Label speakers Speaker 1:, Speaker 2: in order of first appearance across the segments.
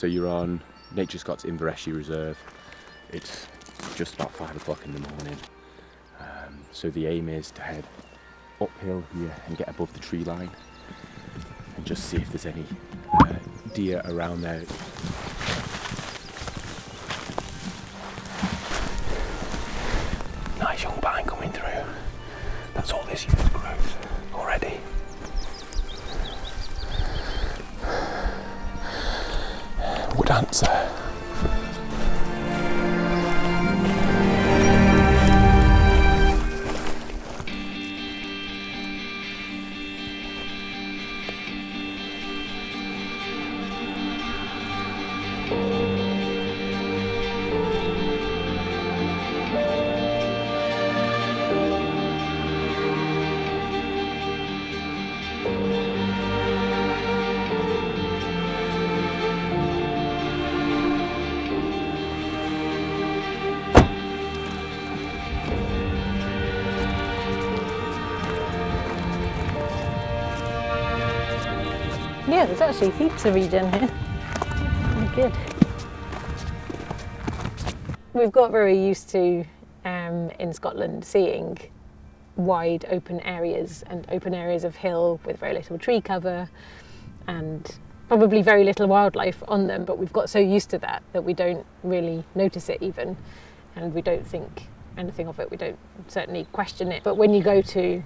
Speaker 1: So you're on Nature Scott's Invereshie Reserve. It's just about 5 o'clock in the morning. So the aim is to head uphill here and get above the tree line and just see if there's any deer around there. Nice young pine coming through. That's all this year's growth already. Wood answer.
Speaker 2: Yeah, there's actually heaps of regen here. Really good. We've got very used to, in Scotland, seeing wide open areas and open areas of hill with very little tree cover and probably very little wildlife on them, but we've got so used to that that we don't really notice it even, and we don't think anything of it. We don't certainly question it. But when you go to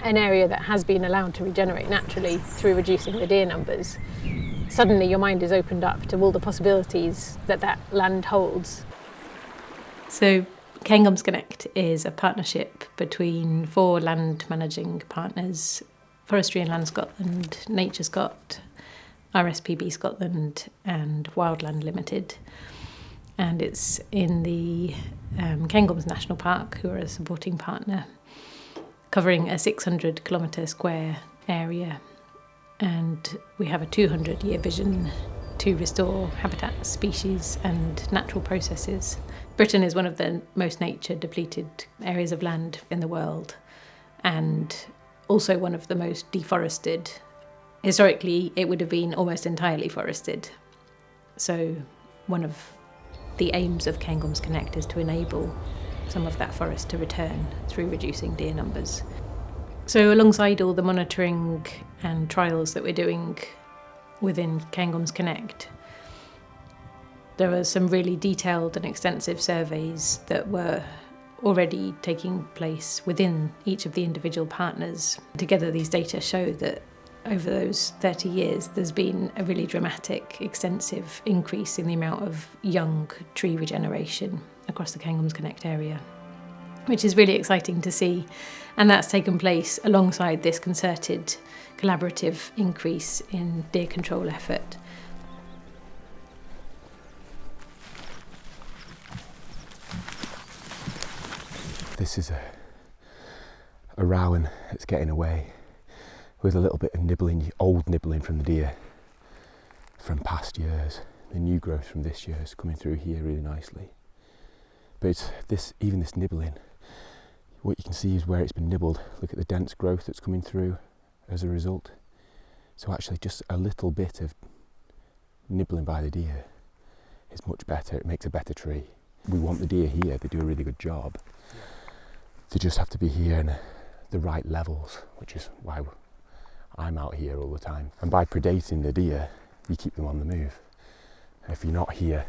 Speaker 2: an area that has been allowed to regenerate naturally through reducing the deer numbers, suddenly your mind is opened up to all the possibilities that that land holds. So Cairngorms Connect is a partnership between 4 land managing partners: Forestry and Land Scotland, Nature Scott, RSPB Scotland and Wildland Limited. And it's in the Cairngorms National Park, who are a supporting partner, covering a 600 kilometre square area, and we have a 200-year vision to restore habitat, species and natural processes. Britain is one of the most nature depleted areas of land in the world, and also one of the most deforested. Historically, it would have been almost entirely forested. So one of the aims of Cairngorms Connect is to enable some of that forest to return through reducing deer numbers. So alongside all the monitoring and trials that we're doing within Cairngorms Connect, there were some really detailed and extensive surveys that were already taking place within each of the individual partners. Together, these data show that over those 30 years, there's been a really dramatic, extensive increase in the amount of young tree regeneration across the Cairngorms Connect area, which is really exciting to see. And that's taken place alongside this concerted, collaborative increase in deer control effort.
Speaker 1: This is a rowan that's getting away with a little bit of nibbling, old nibbling from the deer from past years. The new growth from this year is coming through here really nicely. But it's even this nibbling, what you can see is where it's been nibbled. Look at the dense growth that's coming through as a result. So actually just a little bit of nibbling by the deer is much better. It makes a better tree. We want the deer here, they do a really good job. They just have to be here in the right levels, which is why I'm out here all the time. And by predating the deer, you keep them on the move. If you're not here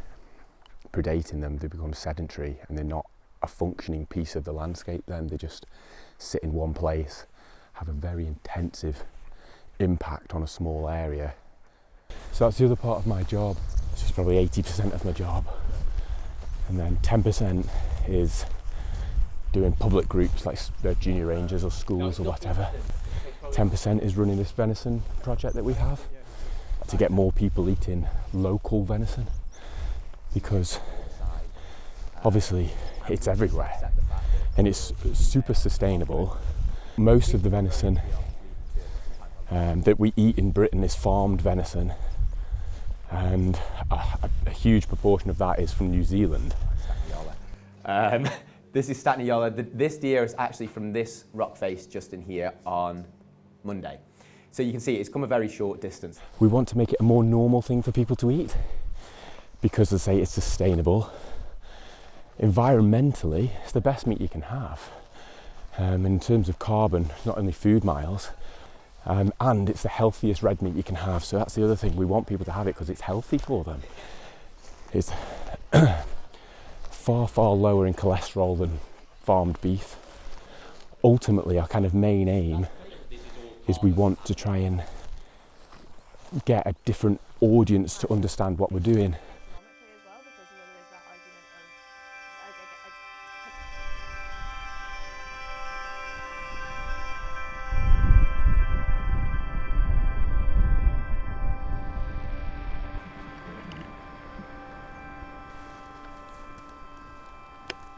Speaker 1: predating them, they become sedentary and they're not a functioning piece of the landscape then. They just sit in one place, have a very intensive impact on a small area. So that's the other part of my job. It's just probably 80% of my job. And then 10% is doing public groups like junior rangers or schools or whatever. 10% is running this venison project that we have to get more people eating local venison, because obviously it's everywhere and it's super sustainable. Most of the venison that we eat in Britain is farmed venison, and a huge proportion of that is from New Zealand.
Speaker 3: This is Statney Yola. This deer is actually from this rock face just in here on Monday.
Speaker 1: So you can see it's come a very short distance. We want to make it a more normal thing for people to eat because, as I say, it's sustainable. Environmentally, it's the best meat you can have. In terms of carbon, not only food miles, and it's the healthiest red meat you can have. So that's the other thing. We want people to have it because it's healthy for them. It's far, far lower in cholesterol than farmed beef. Ultimately, our kind of main aim is we want to try and get a different audience to understand what we're doing.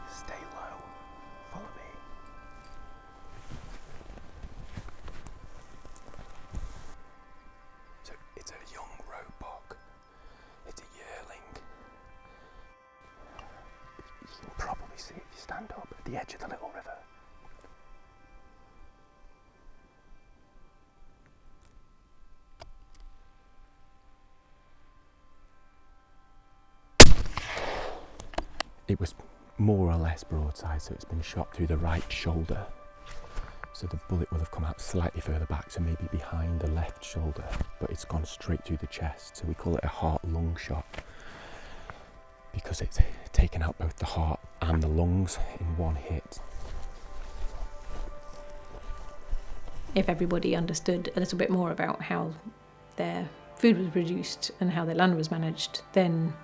Speaker 1: Stay low, follow me. So it's a young roebuck, it's a yearling. You can probably see if you stand up at the edge of the little river. It was more or less broadside, so it's been shot through the right shoulder. So the bullet will have come out slightly further back, so maybe behind the left shoulder, but it's gone straight through the chest. So we call it a heart-lung shot because it's taken out both the heart and the lungs in one hit.
Speaker 2: If everybody understood a little bit more about how their food was produced and how their land was managed, then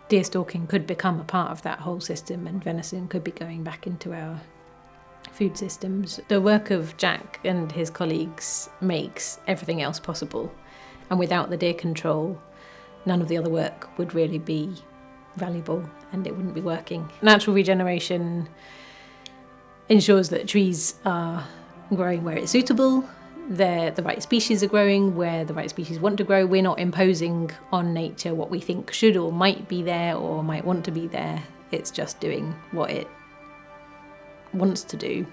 Speaker 2: deer stalking could become a part of that whole system, and venison could be going back into our food systems. The work of Jack and his colleagues makes everything else possible, and without the deer control, none of the other work would really be valuable and it wouldn't be working. Natural regeneration ensures that trees are growing where it's suitable, the right species are growing where the right species want to grow. We're not imposing on nature what we think should or might be there or might want to be there. It's just doing what it wants to do,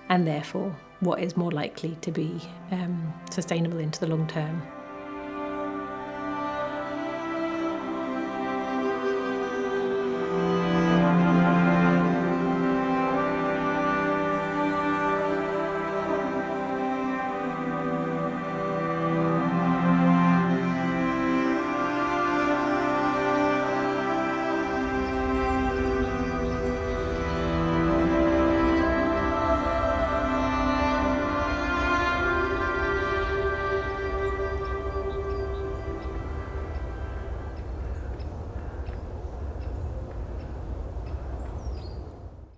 Speaker 2: and therefore what is more likely to be sustainable into the long term.